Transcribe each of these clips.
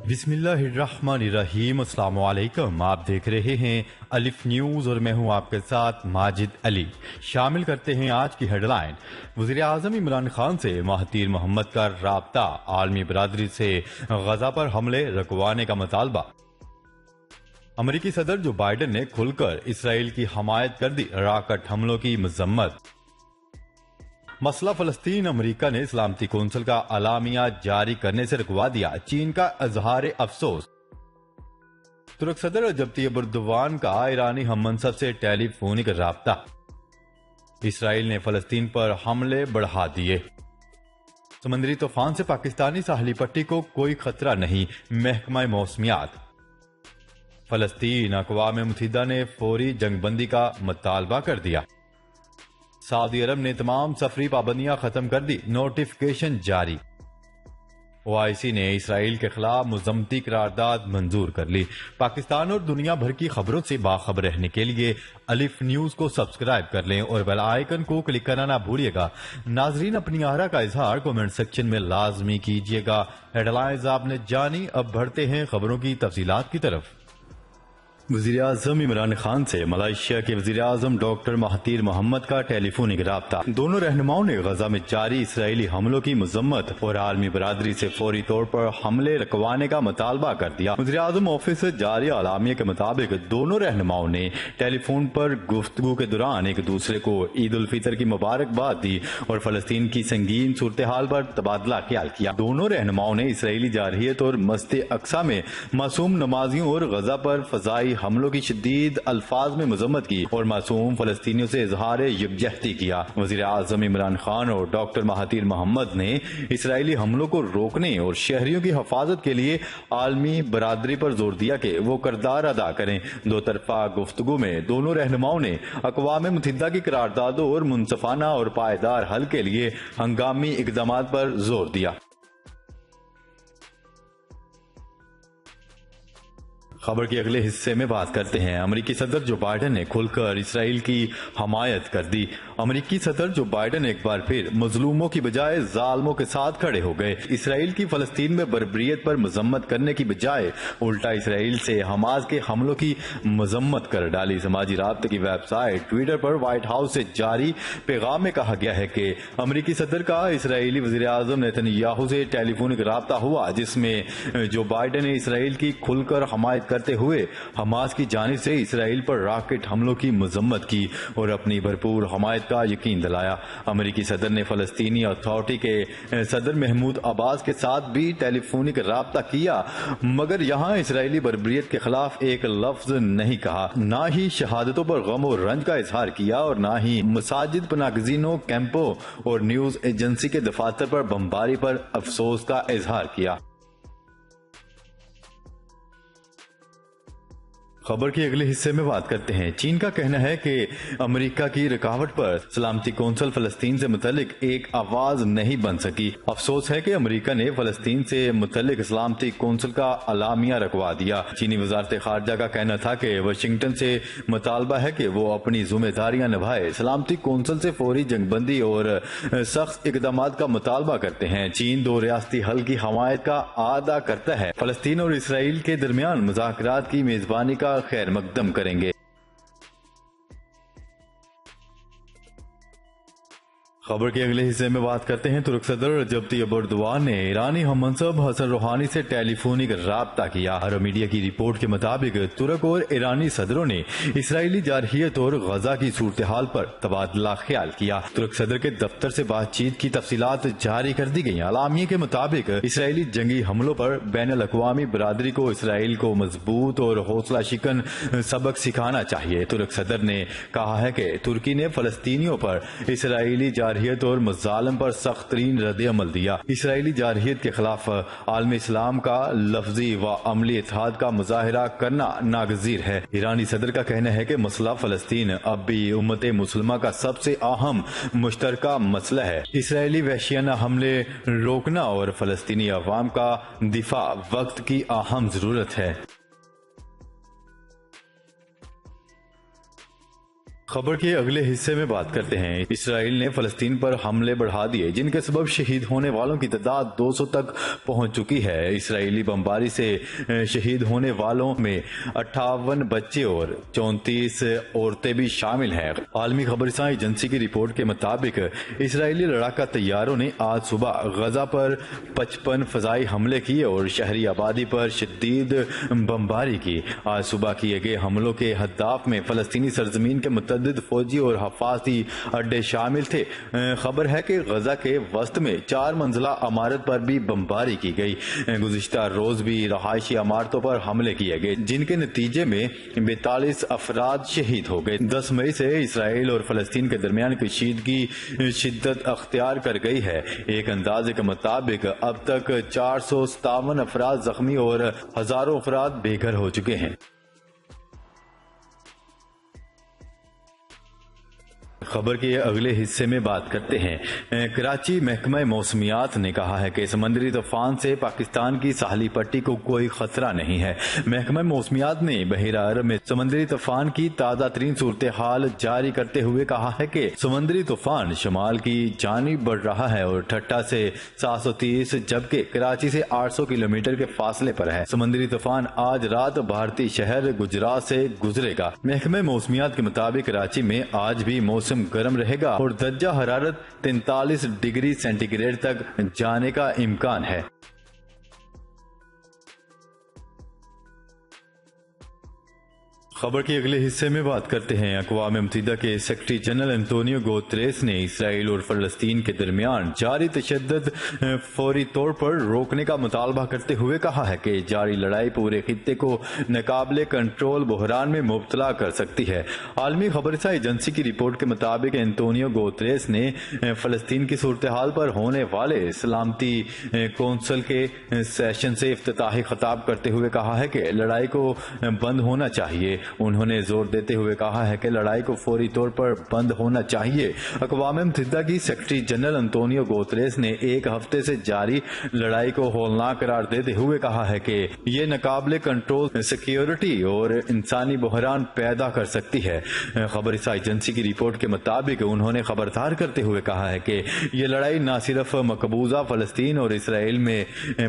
بسم اللہ الرحمن الرحیم۔ السلام علیکم، آپ دیکھ رہے ہیں الف نیوز اور میں ہوں آپ کے ساتھ ماجد علی۔ شامل کرتے ہیں آج کی ہیڈ لائن۔ وزیر اعظم عمران خان سے مہاتیر محمد کا رابطہ، عالمی برادری سے غزہ پر حملے رکوانے کا مطالبہ۔ امریکی صدر جو بائیڈن نے کھل کر اسرائیل کی حمایت کر دی، راکٹ حملوں کی مذمت۔ مسئلہ فلسطین، امریکہ نے سلامتی کونسل کا اعلامیہ جاری کرنے سے رکوا دیا، چین کا اظہار افسوس۔ ترک صدر رجب طیب اردوان کا ایرانی ہم منصب سے ٹیلی فونک رابطہ۔ اسرائیل نے فلسطین پر حملے بڑھا دیے۔ سمندری طوفان سے پاکستانی ساحلی پٹی کو کوئی خطرہ نہیں، محکمہ موسمیات۔ فلسطین، اقوام متحدہ نے فوری جنگ بندی کا مطالبہ کر دیا۔ سعودی عرب نے تمام سفری پابندیاں ختم کر دی، نوٹیفکیشن جاری۔ OIC نے اسرائیل کے خلاف مذمتی قرارداد منظور کر لی۔ پاکستان اور دنیا بھر کی خبروں سے باخبر رہنے کے لیے الف نیوز کو سبسکرائب کر لیں اور بیل آئیکن کو کلک کرنا نہ بھولیے گا۔ ناظرین، اپنی آرا کا اظہار کمنٹ سیکشن میں لازمی کیجیے گا۔ ہیڈ لائنز آپ نے جانی، اب بڑھتے ہیں خبروں کی تفصیلات کی طرف۔ وزیر اعظم عمران خان سے ملائیشیا کے وزیر اعظم ڈاکٹر مہاتیر محمد کا ٹیلی فونک رابطہ۔ دونوں رہنماؤں نے غزہ میں جاری اسرائیلی حملوں کی مذمت اور عالمی برادری سے فوری طور پر حملے رکوانے کا مطالبہ کر دیا۔ وزیر اعظم آفس سے جاری اعلامیہ کے مطابق دونوں رہنماؤں نے ٹیلی فون پر گفتگو کے دوران ایک دوسرے کو عید الفطر کی مبارکباد دی اور فلسطین کی سنگین صورتحال پر تبادلہ خیال کیا۔ دونوں رہنماؤں نے اسرائیلی جارحیت اور مسجد اقصی میں معصوم نمازیوں اور غزہ پر فضائی حملوں کی شدید الفاظ میں مذمت کی اور معصوم فلسطینیوں سے اظہار یکجہتی کیا۔ وزیر اعظم عمران خان اور ڈاکٹر مہاتیر محمد نے اسرائیلی حملوں کو روکنے اور شہریوں کی حفاظت کے لیے عالمی برادری پر زور دیا کہ وہ کردار ادا کریں۔ دو طرفہ گفتگو میں دونوں رہنماؤں نے اقوام متحدہ کی قراردادوں اور منصفانہ اور پائیدار حل کے لیے ہنگامی اقدامات پر زور دیا۔ خبر کے اگلے حصے میں بات کرتے ہیں۔ امریکی صدر جو بائیڈن نے کھل کر اسرائیل کی حمایت کر دی۔ امریکی صدر جو بائیڈن ایک بار پھر مظلوموں کی بجائے ظالموں کے ساتھ کھڑے ہو گئے۔ اسرائیل کی فلسطین میں بربریت پر مذمت کرنے کی بجائے الٹا اسرائیل سے حماس کے حملوں کی مذمت کر ڈالی۔ سماجی رابطے کی ویب سائٹ ٹویٹر پر وائٹ ہاؤس سے جاری پیغام میں کہا گیا ہے کہ امریکی صدر کا اسرائیلی وزیر اعظم نیتن یاہو سے ٹیلی فونک رابطہ ہوا، جس میں جو بائیڈن نے اسرائیل کی کھل کر حمایت کرتے ہوئے حماس کی جانب سے اسرائیل پر راکٹ حملوں کی مذمت کی اور اپنی بھرپور حمایت کا یقین دلایا۔ امریکی صدر نے فلسطینی اتھارٹی کے صدر محمود عباس کے ساتھ بھی ٹیلی فونک رابطہ کیا، مگر یہاں اسرائیلی بربریت کے خلاف ایک لفظ نہیں کہا، نہ ہی شہادتوں پر غم و رنج کا اظہار کیا اور نہ ہی مساجد، پناہ گزینوں، کیمپوں اور نیوز ایجنسی کے دفاتر پر بمباری پر افسوس کا اظہار کیا۔ خبر کے اگلے حصے میں بات کرتے ہیں۔ چین کا کہنا ہے کہ امریکہ کی رکاوٹ پر سلامتی کونسل فلسطین سے متعلق ایک آواز نہیں بن سکی۔ افسوس ہے کہ امریکہ نے فلسطین سے متعلق سلامتی کونسل کا اعلامیہ رکوا دیا۔ چینی وزارت خارجہ کا کہنا تھا کہ واشنگٹن سے مطالبہ ہے کہ وہ اپنی ذمہ داریاں نبھائے، سلامتی کونسل سے فوری جنگ بندی اور سخت اقدامات کا مطالبہ کرتے ہیں۔ چین دو ریاستی حل کی حمایت کا اعادہ کرتا ہے، فلسطین اور اسرائیل کے درمیان مذاکرات کی میزبانی کا خیر مقدم کریں گے۔ خبر کے اگلے حصے میں بات کرتے ہیں۔ ترک صدر رجب طیب اردوان نے ایرانی ہم منصب حسن روحانی سے ٹیلی فونک رابطہ کیا۔ عرب میڈیا کی رپورٹ کے مطابق ترک اور ایرانی صدروں نے اسرائیلی جارحیت اور غزہ کی صورتحال پر تبادلہ خیال کیا۔ ترک صدر کے دفتر سے بات چیت کی تفصیلات جاری کر دی گئی۔ اعلامیہ کے مطابق اسرائیلی جنگی حملوں پر بین الاقوامی برادری کو اسرائیل کو مضبوط اور حوصلہ شکن سبق سکھانا چاہیے۔ ترک صدر نے کہا ہے کہ ترکی نے فلسطینیوں پر اسرائیلی جارحیت اور مظالم پر سخت ترین رد عمل دیا۔ اسرائیلی جارحیت کے خلاف عالم اسلام کا لفظی و عملی اتحاد کا مظاہرہ کرنا ناگزیر ہے۔ ایرانی صدر کا کہنا ہے کہ مسئلہ فلسطین اب بھی امت مسلمہ کا سب سے اہم مشترکہ مسئلہ ہے۔ اسرائیلی وحشیانہ حملے روکنا اور فلسطینی عوام کا دفاع وقت کی اہم ضرورت ہے۔ خبر کے اگلے حصے میں بات کرتے ہیں۔ اسرائیل نے فلسطین پر حملے بڑھا دیے جن کے سبب شہید ہونے والوں کی تعداد 200 تک پہنچ چکی ہے۔ اسرائیلی بمباری سے شہید ہونے والوں میں 58 بچے اور 34 عورتیں بھی شامل ہیں۔ عالمی خبر رساں ایجنسی کی رپورٹ کے مطابق اسرائیلی لڑاکا طیاروں نے آج صبح غزہ پر 55 فضائی حملے کیے اور شہری آبادی پر شدید بمباری کی۔ آج صبح کیے گئے حملوں کے ہدف میں فلسطینی سرزمین کے متعدد فوجی اور حفاظتی اڈے شامل تھے۔ خبر ہے کہ غزہ کے وسط میں 4 منزلہ عمارت پر بھی بمباری کی گئی۔ گزشتہ روز بھی رہائشی عمارتوں پر حملے کیے گئے جن کے نتیجے میں 42 افراد شہید ہو گئے۔ 10 مئی سے اسرائیل اور فلسطین کے درمیان کشیدگی شدت اختیار کر گئی ہے۔ ایک اندازے کے مطابق اب تک 457 افراد زخمی اور ہزاروں افراد بے گھر ہو چکے ہیں۔ خبر کے اگلے حصے میں بات کرتے ہیں۔ کراچی محکمہ موسمیات نے کہا ہے کہ سمندری طوفان سے پاکستان کی ساحلی پٹی کو کوئی خطرہ نہیں ہے۔ محکمہ موسمیات نے بحیرہ عرب میں سمندری طوفان کی تازہ ترین صورتحال جاری کرتے ہوئے کہا ہے کہ سمندری طوفان شمال کی جانب بڑھ رہا ہے اور ٹھٹہ سے 730 جبکہ کراچی سے 800 کلومیٹر کے فاصلے پر ہے۔ سمندری طوفان آج رات بھارتی شہر گجرات سے گزرے گا۔ محکمہ موسمیات کے مطابق کراچی میں آج بھی موسم گرم رہے گا اور درجہ حرارت 43 ڈگری سینٹی گریڈ تک جانے کا امکان ہے۔ خبر کے اگلے حصے میں بات کرتے ہیں۔ اقوام متحدہ کے سیکرٹری جنرل انتونیو گوتریس نے اسرائیل اور فلسطین کے درمیان جاری تشدد فوری طور پر روکنے کا مطالبہ کرتے ہوئے کہا ہے کہ جاری لڑائی پورے خطے کو ناقابل کنٹرول بحران میں مبتلا کر سکتی ہے۔ عالمی خبر رساں ایجنسی کی رپورٹ کے مطابق انتونیو گوتریس نے فلسطین کی صورتحال پر ہونے والے سلامتی کونسل کے سیشن سے افتتاحی خطاب کرتے ہوئے کہا ہے کہ لڑائی کو بند ہونا چاہیے۔ انہوں نے زور دیتے ہوئے کہا ہے کہ لڑائی کو فوری طور پر بند ہونا چاہیے۔ اقوام متحدہ کی سیکرٹری جنرل انتونیو گوتریس نے ایک ہفتے سے جاری لڑائی کو ہولناک قرار دیتے ہوئے کہا ہے کہ یہ ناقابل کنٹرول سیکیورٹی اور انسانی بحران پیدا کر سکتی ہے۔ خبر رساں ایجنسی کی رپورٹ کے مطابق انہوں نے خبردار کرتے ہوئے کہا ہے کہ یہ لڑائی نہ صرف مقبوضہ فلسطین اور اسرائیل میں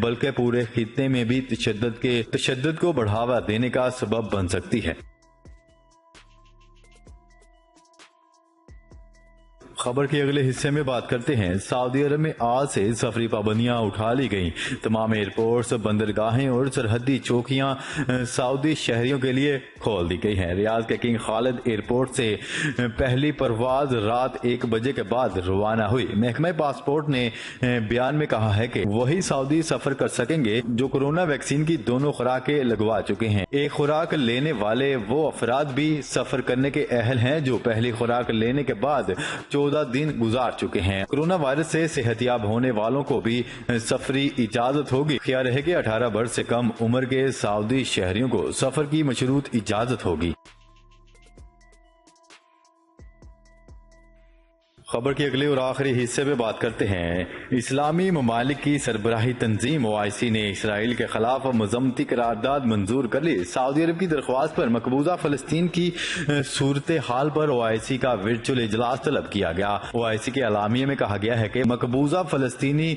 بلکہ پورے خطے میں بھی تشدد کو بڑھاوا دینے کا سبب بن سکتی ہے۔ خبر کے اگلے حصے میں بات کرتے ہیں۔ سعودی عرب میں آج سے سفری پابندیاں اٹھا لی گئیں۔ تمام ایئرپورٹس، بندرگاہیں اور سرحدی چوکیاں سعودی شہریوں کے لیے کھول دی گئی ہیں۔ ریاض کے کنگ خالد ایئرپورٹ سے پہلی پرواز رات 1 بجے کے بعد روانہ ہوئی۔ محکمہ پاسپورٹ نے بیان میں کہا ہے کہ وہی سعودی سفر کر سکیں گے جو کورونا ویکسین کی دونوں خوراکیں لگوا چکے ہیں۔ ایک خوراک لینے والے وہ افراد بھی سفر کرنے کے اہل ہیں جو پہلی خوراک لینے کے بعد 14 دن گزار چکے ہیں۔ کورونا وائرس سے صحت یاب ہونے والوں کو بھی سفری اجازت ہوگی۔ خیال رہے کہ 18 برس سے کم عمر کے سعودی شہریوں کو سفر کی مشروط اجازت ہوگی۔ خبر کے اگلے اور آخری حصے میں بات کرتے ہیں۔ اسلامی ممالک کی سربراہی تنظیم OIC نے اسرائیل کے خلاف مذمتی قرارداد منظور کر لی۔ سعودی عرب کی درخواست پر مقبوضہ فلسطین کی صورتحال پر OIC کا ورچوئل اجلاس طلب کیا گیا۔ OIC کے اعلامیے میں کہا گیا ہے کہ مقبوضہ فلسطینی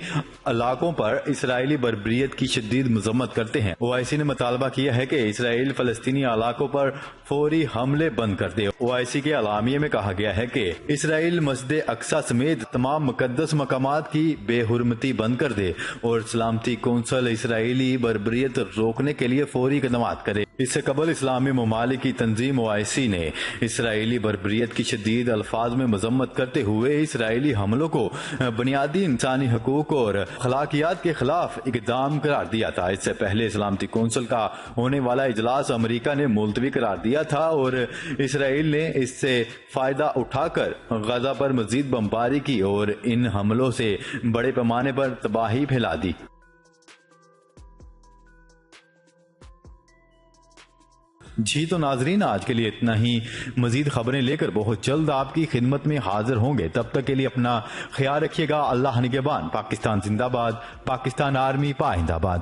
علاقوں پر اسرائیلی بربریت کی شدید مذمت کرتے ہیں۔ OIC نے مطالبہ کیا ہے کہ اسرائیل فلسطینی علاقوں پر فوری حملے بند کر دے۔ OIC کے اعلامیے میں کہا گیا ہے کہ اسرائیل مسجد اقصی سمیت تمام مقدس مقامات کی بے حرمتی بند کر دے اور سلامتی کونسل اسرائیلی بربریت روکنے کے لیے فوری اقدامات کرے۔ اس سے قبل اسلامی ممالک کی تنظیم OIC نے اسرائیلی بربریت کی شدید الفاظ میں مذمت کرتے ہوئے اسرائیلی حملوں کو بنیادی انسانی حقوق اور اخلاقیات کے خلاف اقدام قرار دیا تھا۔ اس سے پہلے سلامتی کونسل کا ہونے والا اجلاس امریکہ نے ملتوی قرار دیا تھا اور اسرائیل نے اس سے فائدہ اٹھا کر غزہ پر مزید بمباری کی اور ان حملوں سے بڑے پیمانے پر تباہی پھیلا دی۔ جی تو ناظرین، آج کے لیے اتنا ہی۔ مزید خبریں لے کر بہت جلد آپ کی خدمت میں حاضر ہوں گے۔ تب تک کے لیے اپنا خیال رکھیے گا۔ اللہ نگہبان۔ پاکستان زندہ باد۔ پاکستان آرمی پائندہ باد۔